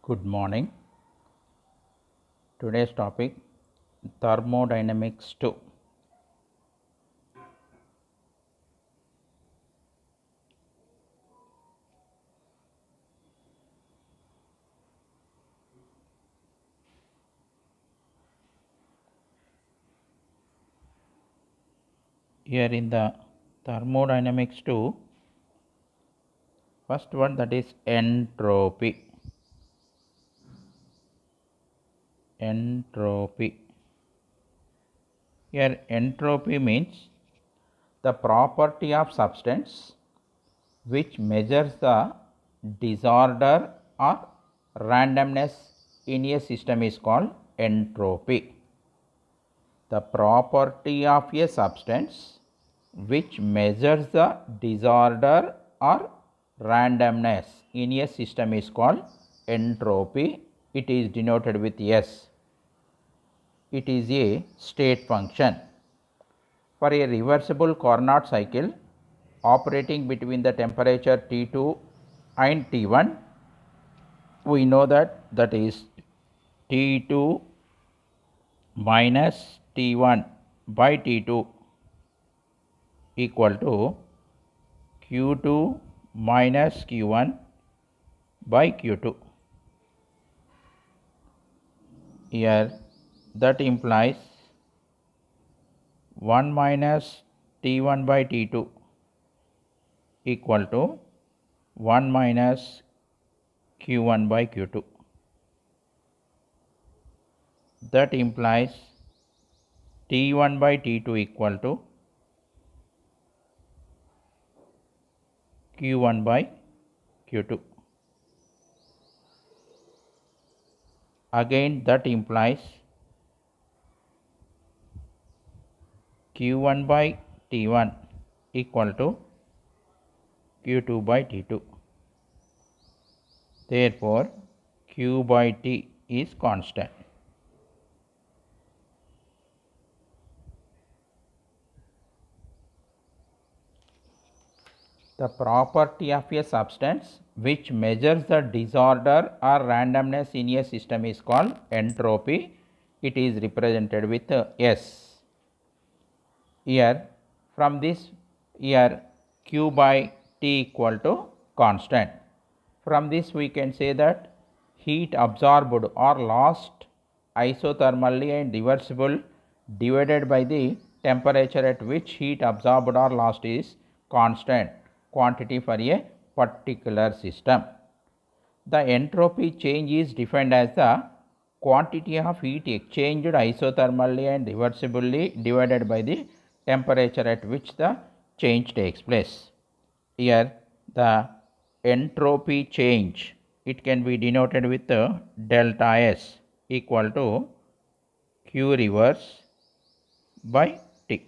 Good morning. Today's topic thermodynamics 2. Here in the thermodynamics 2, first one, that is entropy. Entropy. Here entropy means the property of substance which measures the disorder or randomness in a system is called entropy. The property of a substance which measures the disorder or randomness in a system is called entropy. It is denoted with S. It is a state function. For a reversible Carnot cycle operating between the temperature T2 and T1, we know that is T2 minus T1 by T2 equal to Q2 minus Q1 by Q2. Here that implies 1 minus T1 by T2 equal to 1 minus Q1 by Q2. That implies T1 by T2 equal to Q1 by Q2. Again that implies Q1 by T1 equal to Q2 by T2. Therefore, Q by T is constant. The property of a substance which measures the disorder or randomness in a system is called entropy. It is represented with S. Here from this, here Q by T equal to constant. From this we can say that heat absorbed or lost isothermally and reversible divided by the temperature at which heat absorbed or lost is constant quantity for a particular system. The entropy change is defined as the quantity of heat exchanged isothermally and reversibly divided by the temperature at which the change takes place. Here the entropy change, it can be denoted with delta S equal to Q reverse by T.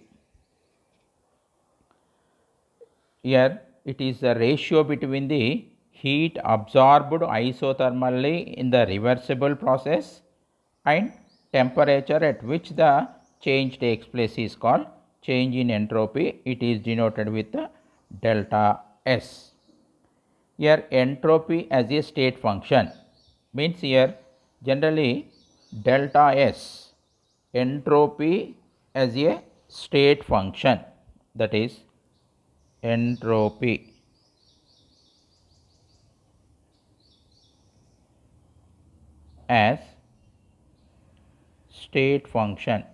Here it is the ratio between the heat absorbed isothermally in the reversible process and temperature at which the change takes place is called change in entropy. It is denoted with delta S. Here entropy as a state function means here generally delta S, entropy as a state function, that is entropy as state function.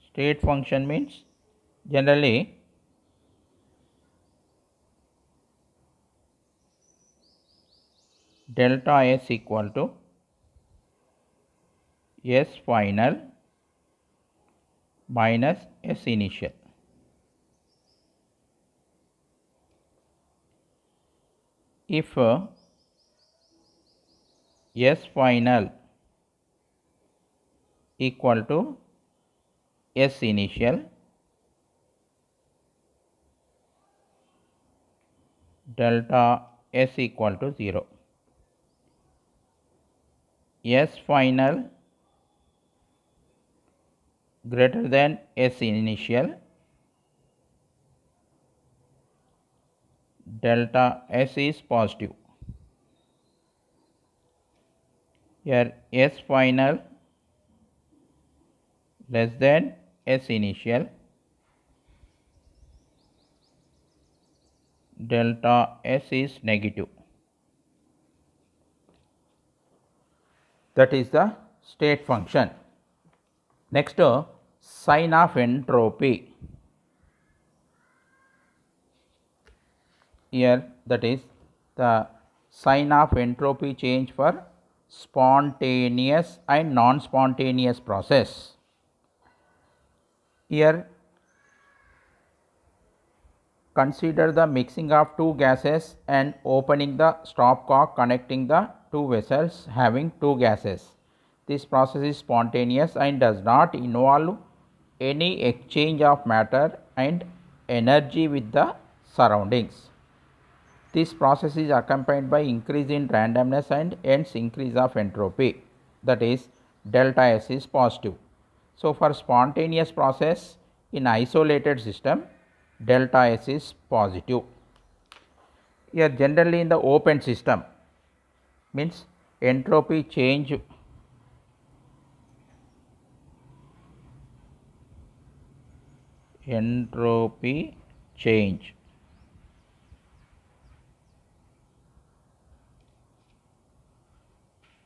State function means generally delta S equal to S final minus S initial. If S final equal to S initial, delta S equal to 0. S final greater than S initial, delta S is positive. Here S final less than S initial, delta S is negative. That is the state function. Next, sign of entropy. Here that is the sign of entropy change for spontaneous and non-spontaneous process. Here consider the mixing of two gases and opening the stopcock connecting the two vessels having two gases. This process is spontaneous and does not involve any exchange of matter and energy with the surroundings. This process is accompanied by increase in randomness and hence increase of entropy, that is delta S is positive. So, for spontaneous process in isolated system, delta S is positive. Here generally in the open system means entropy change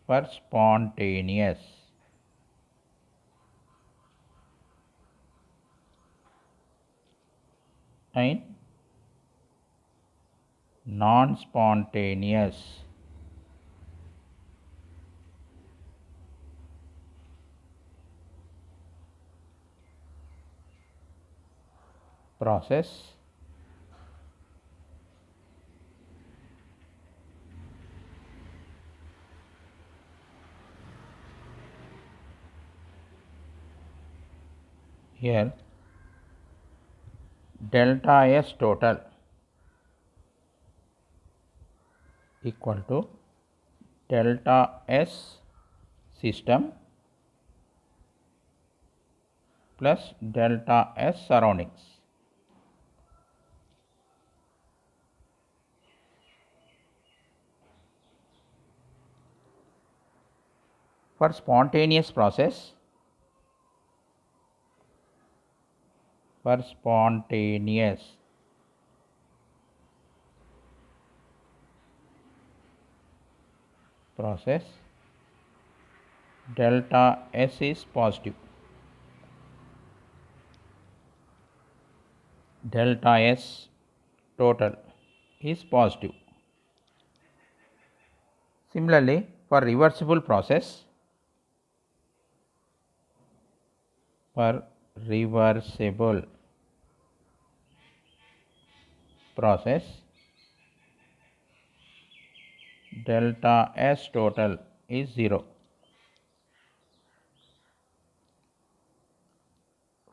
for spontaneous and non-spontaneous process here delta S total equal to delta S system plus delta S surroundings. For spontaneous process, delta S is positive. Delta S total is positive. Similarly, for reversible process, delta S total is 0.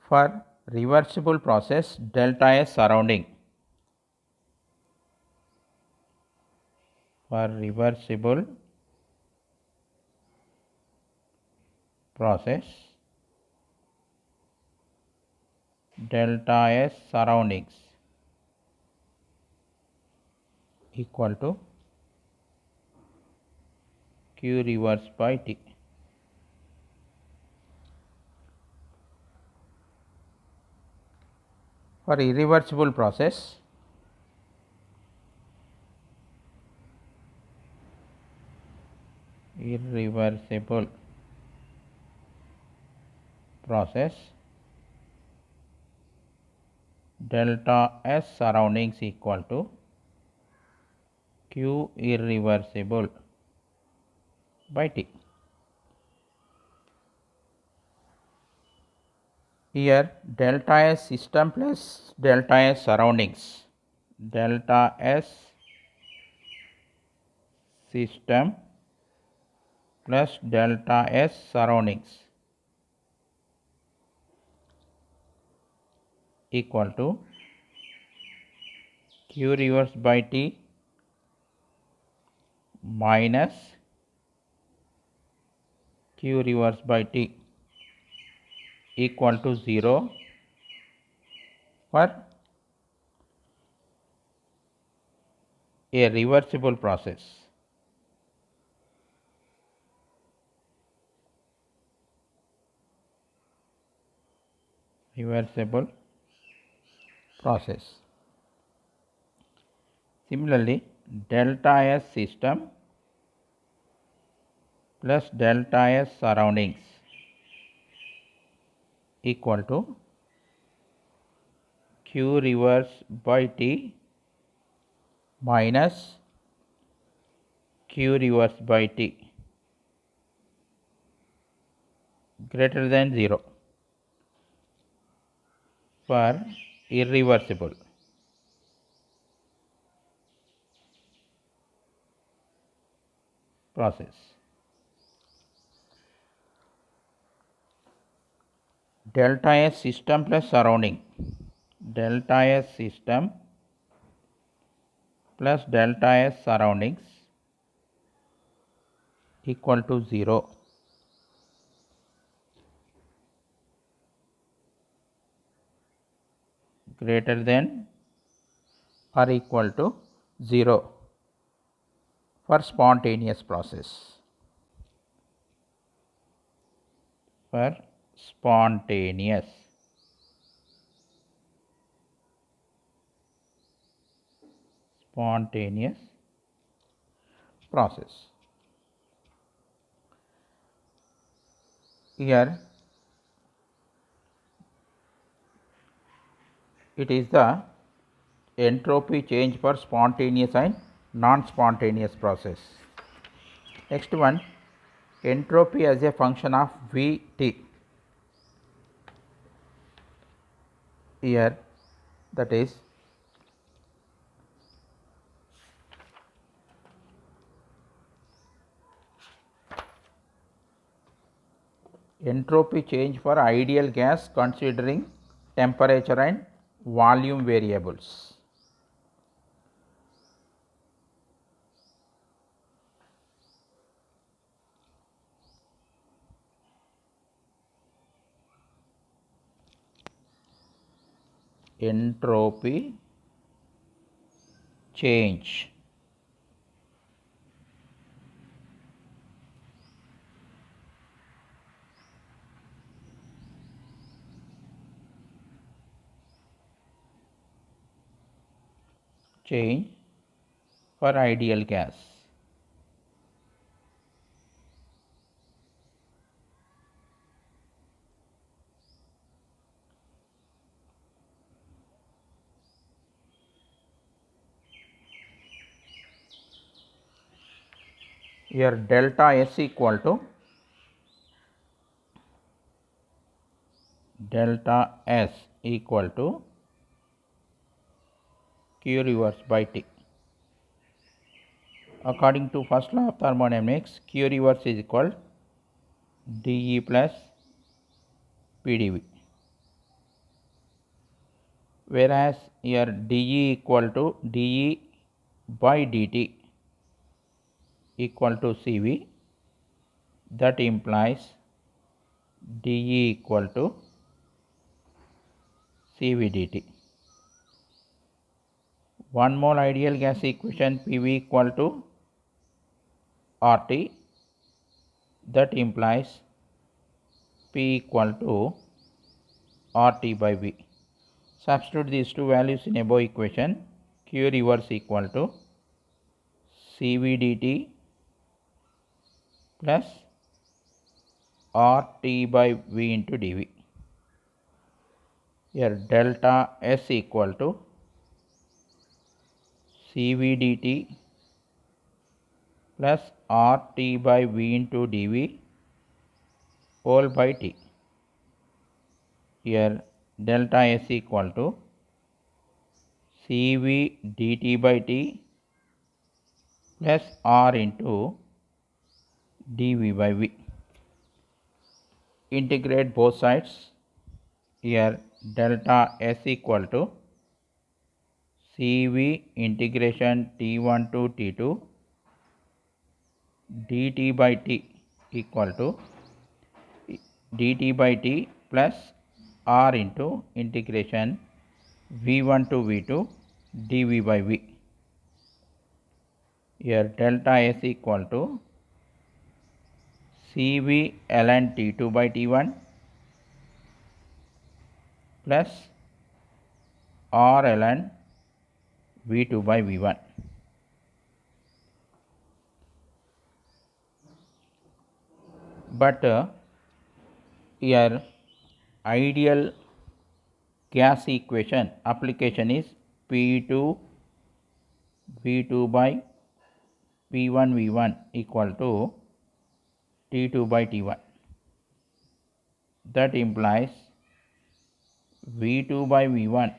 For reversible process, delta S surrounding, for reversible process, delta S surroundings equal to Q reverse by T. For irreversible process, delta S surroundings equal to Q irreversible by T. Here delta S system plus delta S surroundings, delta S system plus delta S surroundings equal to Q reverse by T minus Q reverse by T equal to 0 for a reversible process. Reversible process. Similarly, delta S system plus delta S surroundings equal to Q reverse by T minus Q reverse by T greater than 0 for irreversible. Process. Delta S system plus surrounding. Delta S system plus delta S surroundings equal to 0 greater than or equal to 0 for spontaneous process. For spontaneous process. Here it is the entropy change for spontaneous and non-spontaneous process. Next one, entropy as a function of Vt. Here that is entropy change for ideal gas considering temperature and volume variables. Entropy change for ideal gas. Here delta S equal to Q reverse by T. According to first law of thermodynamics, Q reverse is equal dE plus PdV, whereas here dE equal to dE by dt equal to Cv, that implies dE equal to Cv dt. 1 mole ideal gas equation PV equal to RT, that implies P equal to RT by V. Substitute these two values in above equation. Q reverse equal to Cv dt plus RT by V into dV. Here delta S equal to Cv dt plus RT by V into dV whole by T. Here delta S equal to Cv dt by T plus R into dV by V. Integrate both sides. Here delta S equal to Cv integration T1 to T2 dt by T equal to dt by T plus R into integration V1 to V2 dV by V. Here delta S equal to CV ln T2 by T1 plus R ln V2 by V1. But here ideal gas equation application is P2 V2 by P1 V1 equal to T2 by T1. That implies V2 by V1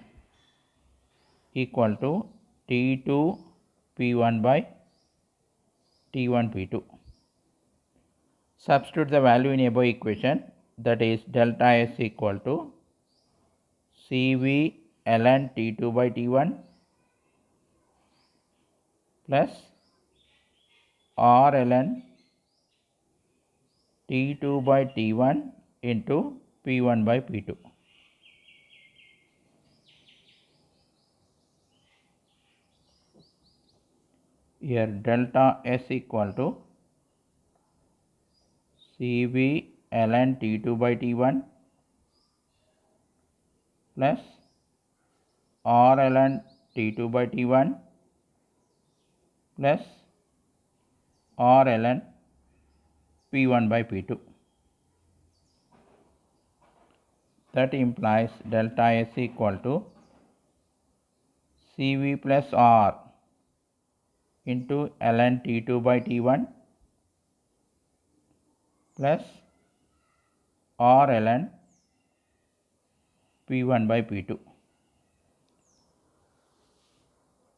equal to T2 P1 by T1 P2. Substitute the value in above equation, that is delta S equal to CV ln T2 by T1 plus R ln T2 by T1 into P1 by P2. Here delta S equal to CV ln T2 by T1 plus R ln T2 by T1 plus R ln P1 by P2. That implies delta S equal to CV plus R into ln T2 by T1 plus R ln P1 by P2.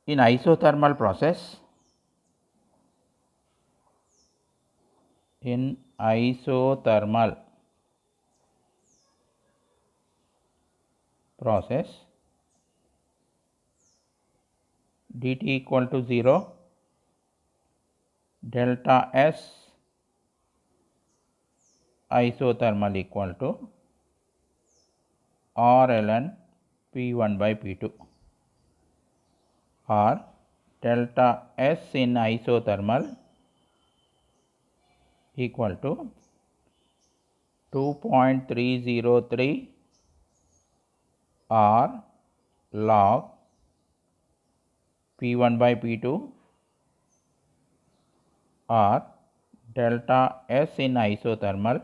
In isothermal process, dt equal to 0, delta S isothermal equal to R ln P1 by P2, or delta S in isothermal equal to 2.303 R log P1 by P2, or delta S in isothermal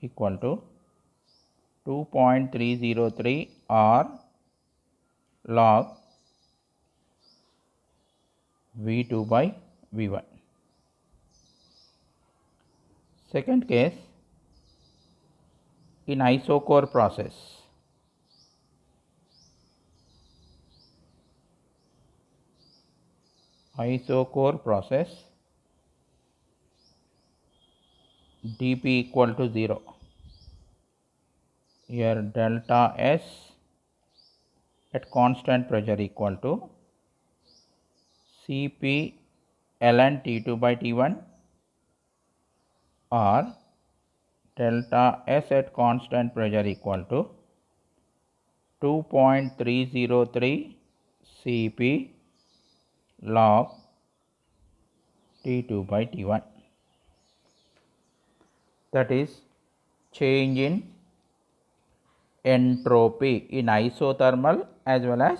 equal to 2.303 R log V2 by V1. Second case, in isochore process, dP equal to 0. Here delta S at constant pressure equal to Cp ln T2 by T1, or delta S at constant pressure equal to 2.303 Cp log T2 by T1. That is change in entropy in isothermal as well as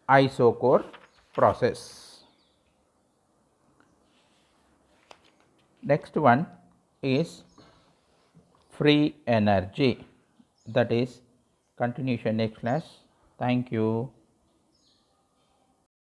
isochore process. Next one is free energy, that is continuation next class. Thank you.